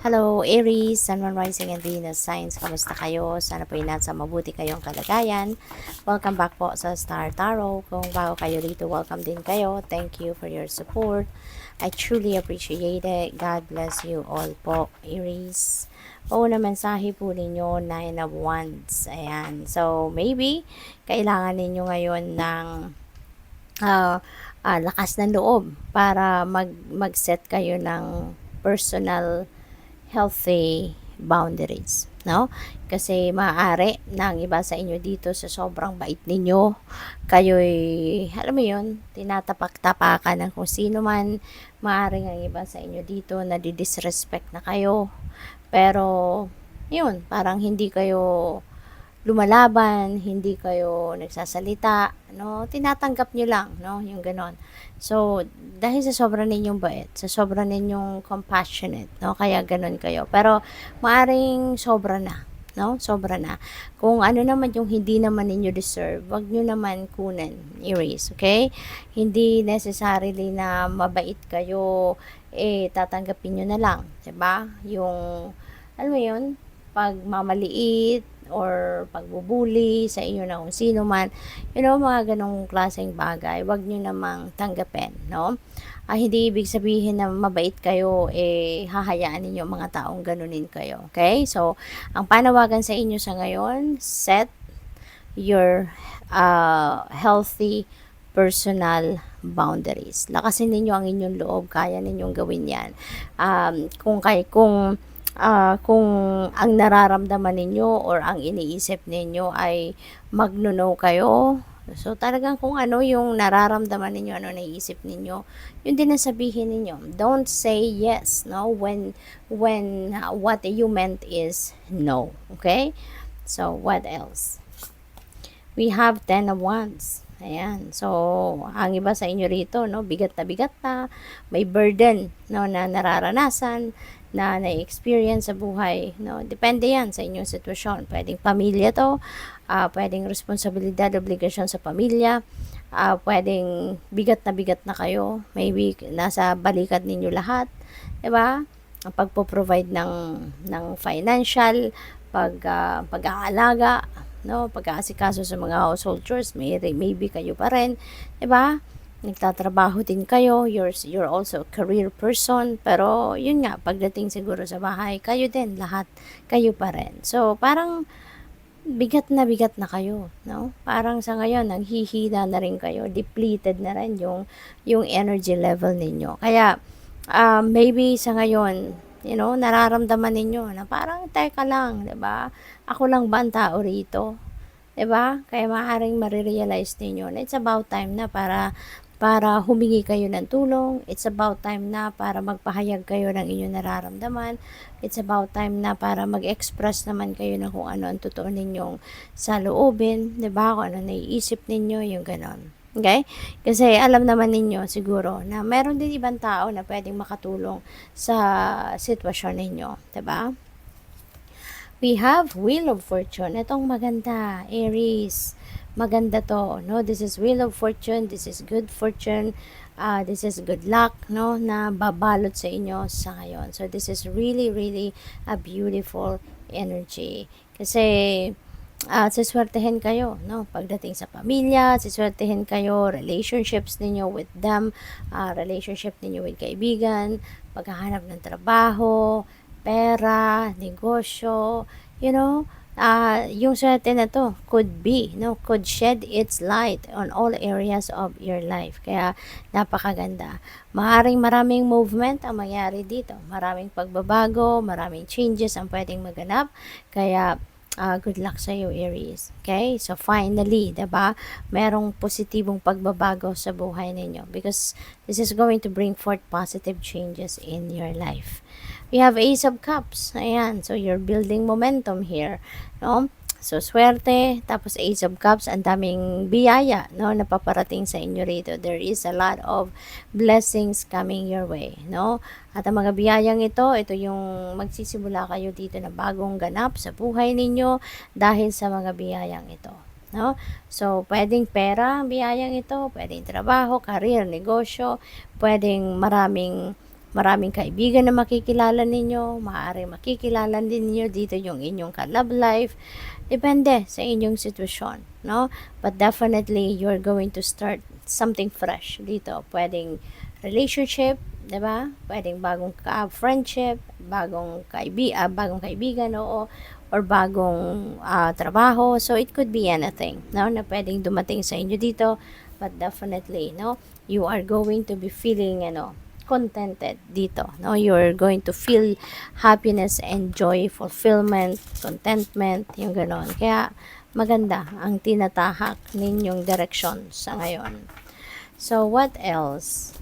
Hello, Aries, Sun, Moon, Rising, and Venus signs. Kamusta kayo? Sana po nasa mabuti kayong kalagayan. Welcome back po sa Star Tarot. Kung bago kayo dito, welcome din kayo. Thank you for your support. I truly appreciate it. God bless you all po, Aries. Pauna mensahe po ninyo, 9 of Wands. Ayan. So, maybe, kailangan ninyo ngayon ng lakas ng loob para mag-set kayo ng personal healthy boundaries, no? Kasi maaari na ang iba sa inyo dito sa sobrang bait ninyo, kayo'y, alam mo yun, tinatapak-tapakan ng kung sino man, maaari ang iba sa inyo dito na disrespect na kayo, pero, yun, parang hindi kayo lumalaban, hindi kayo nagsasalita, no? Tinatanggap nyo lang, no? Yung ganon. So, dahil sa sobra ninyong bait, sa sobra ninyong compassionate, no? Kaya ganon kayo. Pero, maaring sobra na, no? Sobra na. Kung ano naman yung hindi naman ninyo deserve, wag nyo naman kunin, erase, okay? Hindi necessarily na mabait kayo, tatanggapin nyo na lang, diba? Yung, alam mo yun, pagmamaliit, or pagbubuli sa inyo na kung sino man, mga ganong klaseng bagay, wag nyo namang tanggapin, no? Hindi ibig sabihin na mabait kayo, hahayaan ninyo mga taong ganunin kayo, okay? So, ang panawagan sa inyo sa ngayon, set your healthy personal boundaries. Lakasin ninyo ang inyong loob, kaya ninyong gawin yan. Kung ang nararamdaman ninyo or ang iniisip ninyo ay magno-no kayo, so talagang kung ano yung nararamdaman ninyo, ano naiisip ninyo, yun din ang sabihin ninyo. Don't say yes, no, when what you meant is no, okay? So what else? We have 10 of Wands. Ayan. So, ang iba sa inyo rito, no, bigat na, may burden, no, na nararanasan, na na-experience sa buhay, no. Depende yan sa inyong sitwasyon. Pwedeng pamilya to, pwedeng responsibilidad, obligasyon sa pamilya, pwedeng bigat na kayo, maybe nasa balikat ninyo lahat, 'di ba? Ang pagpo-provide ng financial, pag-aalaga, no, pag-aasikaso sa mga household chores, maybe kayo pa rin, 'di ba? Nagtatrabaho din kayo, you're also a career person, pero yun nga, pagdating siguro sa bahay, kayo din, lahat, kayo pa rin. So, parang bigat na kayo, no? Parang sa ngayon, nanghihina na rin kayo, depleted na rin yung energy level ninyo. Kaya, maybe sa ngayon, nararamdaman ninyo na parang, teka lang, 'di ba? Ako lang ba ang tao rito? 'Di ba? Kaya maaaring marirealize ninyo na it's about time na para humingi kayo ng tulong. It's about time na para magpahayag kayo ng inyong nararamdaman. It's about time na para mag-express naman kayo ng kung ano ang totoo ninyong saloobin, 'di ba? Kung ano naiisip ninyo, yung ganon. Okay? Kasi alam naman ninyo siguro na meron din ibang tao na pwedeng makatulong sa sitwasyon ninyo, 'di ba? We have Wheel of Fortune. Itong maganda, Aries. Maganda to, no? This is Wheel of Fortune. This is good fortune. This is good luck, no? Na babalot sa inyo sa ngayon. So, this is really, really a beautiful energy. Kasi, siswertehin kayo, no? Pagdating sa pamilya, siswertehin kayo, relationships ninyo with them, relationship ninyo with kaibigan, paghahanap ng trabaho, pera, negosyo, yung swerte na to could be, no, could shed its light on all areas of your life. Kaya napakaganda. Maraming movement ang mangyari dito. Maraming pagbabago, maraming changes ang pwedeng maganap. Kaya good luck sa iyo, Aries. Okay? So finally, 'di ba? Merong positibong pagbabago sa buhay ninyo because this is going to bring forth positive changes in your life. We have Ace of Cups. Ayan. So, you're building momentum here. No? So, swerte. Tapos, Ace of Cups. Ang daming biyaya, no? Napaparating sa inyo rito. There is a lot of blessings coming your way, no? At ang mga biyayang ito yung magsisimula kayo dito na bagong ganap sa buhay ninyo dahil sa mga biyayang ito. No? So, pwedeng pera ang biyayang ito, pwedeng trabaho, career, negosyo, pwedeng maraming maraming kaibigan na makikilala ninyo, maaaring makikilala din ninyo dito yung inyong ka-love life. Depende sa inyong sitwasyon, no? But definitely, you're going to start something fresh dito. Pwedeng relationship, 'di ba? Pwedeng bagong friendship, bagong kaibigan, oo, or bagong trabaho. So it could be anything, no, na pwedeng dumating sa inyo dito. But definitely, no, you are going to be feeling, contented dito, no? You're going to feel happiness and joy, fulfillment, contentment, yung ganon. Kaya maganda ang tinatahak ninyong direksyon sa ngayon. So what else?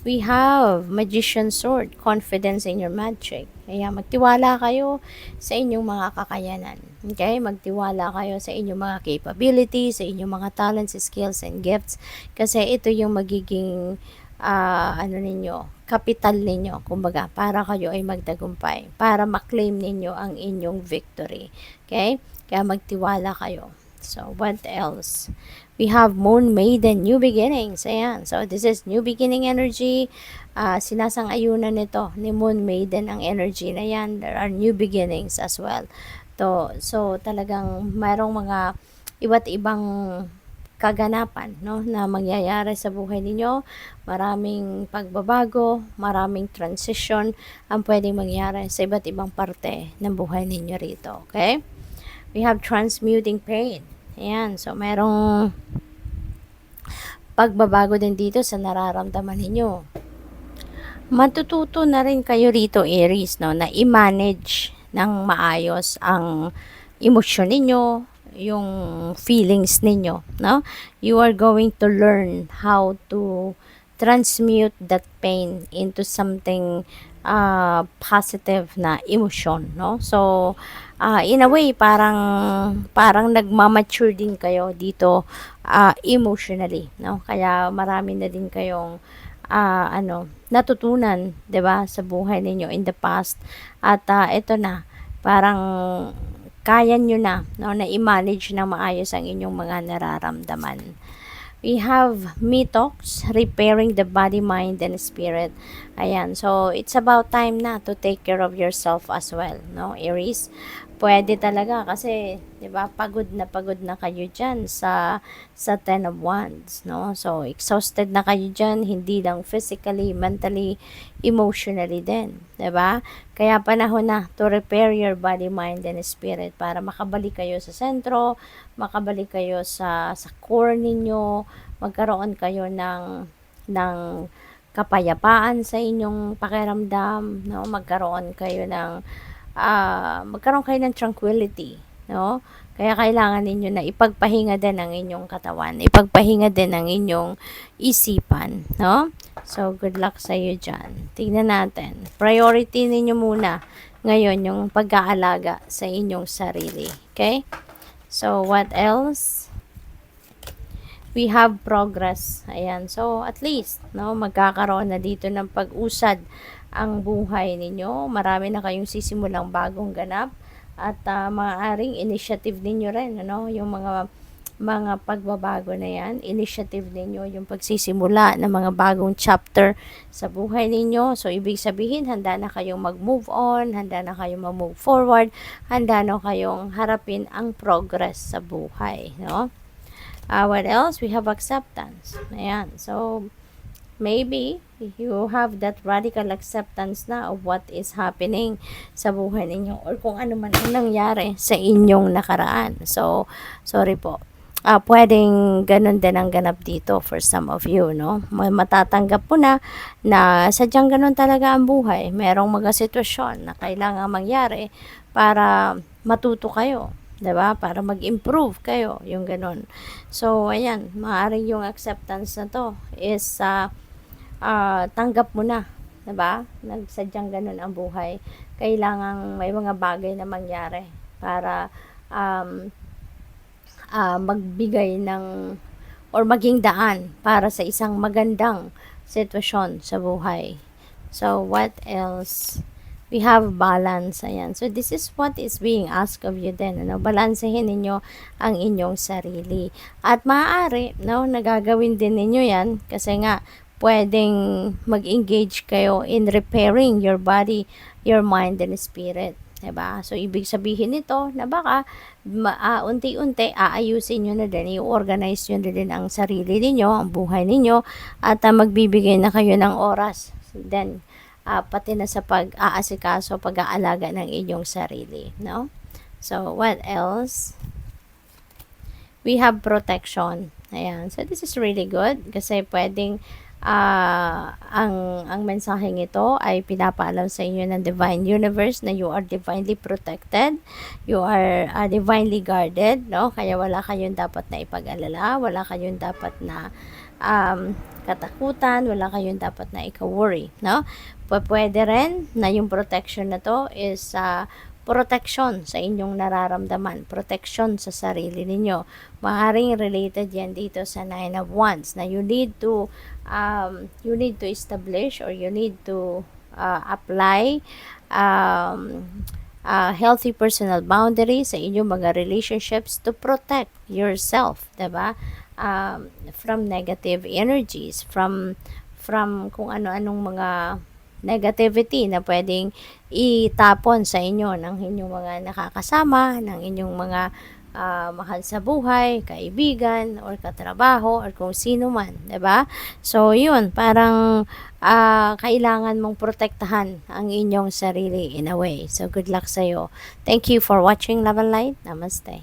We have Magician Sword, confidence in your magic. Kaya magtiwala kayo sa inyong mga kakayanan. Okay? Magtiwala kayo sa inyong mga capabilities, sa inyong mga talents, skills, and gifts. Kasi ito yung magiging kapital ninyo, kumbaga, para kayo ay magtagumpay, para maklaim ninyo ang inyong victory. Okay? Kaya magtiwala kayo. So, what else? We have Moon Maiden, New Beginnings. Ayan. So, this is New Beginning energy. Sinasang-ayunan nito ni Moon Maiden ang energy na yan. There are new beginnings as well. So, talagang mayroong mga iba't ibang kaganapan, no, na mangyayari sa buhay ninyo. Maraming pagbabago, maraming transition ang pwedeng mangyari sa iba't ibang parte ng buhay ninyo rito. Okay? We have transmuting pain. Ayan. So, merong pagbabago din dito sa nararamdaman ninyo. Matututo na rin kayo rito, Aries, no, na i-manage ng maayos ang emosyon ninyo, yung feelings ninyo, no? You are going to learn how to transmute that pain into something positive na emotion, no? So, in a way, parang nagmamature din kayo dito emotionally, no? Kaya marami na din kayong natutunan, 'di ba, sa buhay ninyo in the past. At ito na, parang kaya nyo na, no, na i-manage ng maayos ang inyong mga nararamdaman. We have Metox, repairing the body, mind, and spirit. Ayan, so it's about time na to take care of yourself as well, no, Aries? Pwede talaga kasi, 'di ba, pagod na kayo diyan sa Ten of Wands, no? So exhausted na kayo diyan, hindi lang physically, mentally, emotionally din, 'di ba? Kaya panahon na to repair your body, mind, and spirit para makabalik kayo sa sentro, makabalik kayo sa core ninyo, magkaroon kayo ng kapayapaan sa inyong pakiramdam, no? Magkaroon kayo ng tranquility, no? Kaya kailangan ninyo na ipagpahinga din ang inyong katawan, ipagpahinga din ang inyong isipan, no? So, good luck sa iyo dyan. Tingnan natin. Priority ninyo muna ngayon yung pag-aalaga sa inyong sarili. Okay? So, what else? We have progress. Ayan. So, at least, no, magkakaroon na dito ng pag-usad ang buhay ninyo. Marami na kayong sisimulang bagong ganap. At maaaring initiative ninyo rin, ano, yung mga pagbabago na yan. Initiative ninyo yung pagsisimula ng mga bagong chapter sa buhay ninyo. So, ibig sabihin, handa na kayong mag-move on, handa na kayong mag-move forward, handa na kayong harapin ang progress sa buhay, no? What else? We have acceptance. Ayan. So, maybe you have that radical acceptance na of what is happening sa buhay ninyo or kung ano man ang nangyari sa inyong nakaraan. So, sorry po. Pwedeng ganun din ang ganap dito for some of you, no? Matatanggap po na sadyang ganun talaga ang buhay. Merong mga sitwasyon na kailangan mangyari para matuto kayo. 'Di ba? Para mag-improve kayo, yung ganun. So, ayan, maaaring yung acceptance na to is tanggap mo na, 'di ba? Nagsadyang ganun ang buhay. Kailangang may mga bagay na mangyari para magbigay ng or maging daan para sa isang magandang sitwasyon sa buhay. So, what else? We have balance. Ayan. So, this is what is being asked of you din. Ano? Balansehin ninyo ang inyong sarili. At maaari, no, nagagawin din ninyo yan kasi nga, pwedeng mag-engage kayo in repairing your body, your mind, and spirit. Diba? So, ibig sabihin nito na baka unti-unti aayusin nyo na din, i-organize nyo na din ang sarili ninyo, ang buhay ninyo, at magbibigay na kayo ng oras. Then, pati na sa pag-aasikaso, pag-aalaga ng inyong sarili. No? So, what else? We have protection. Ayan. So, this is really good kasi pwedeng ang mensaheng ito ay pinapaalam sa inyo ng divine universe na you are divinely protected, you are divinely guarded, no? Kaya wala kayong dapat na ipag-alala, wala kayong dapat na katakutan, wala kayong dapat na ika-worry, no? Pwede rin na yung protection na to is protection sa inyong nararamdaman, protection sa sarili ninyo. Maaaring related yan dito sa 9 of Wands na you need to establish or you need to apply healthy personal boundaries sa inyong mga relationships to protect yourself, diba? From negative energies, from kung ano-anong mga negativity na pwedeng itapon sa inyo ng inyong mga nakakasama, ng inyong mga mahal sa buhay, kaibigan, or katrabaho, or kung sino man, diba? So, yun, parang kailangan mong protektahan ang inyong sarili in a way. So, good luck sa'yo. Thank you for watching Love and Light. Namaste.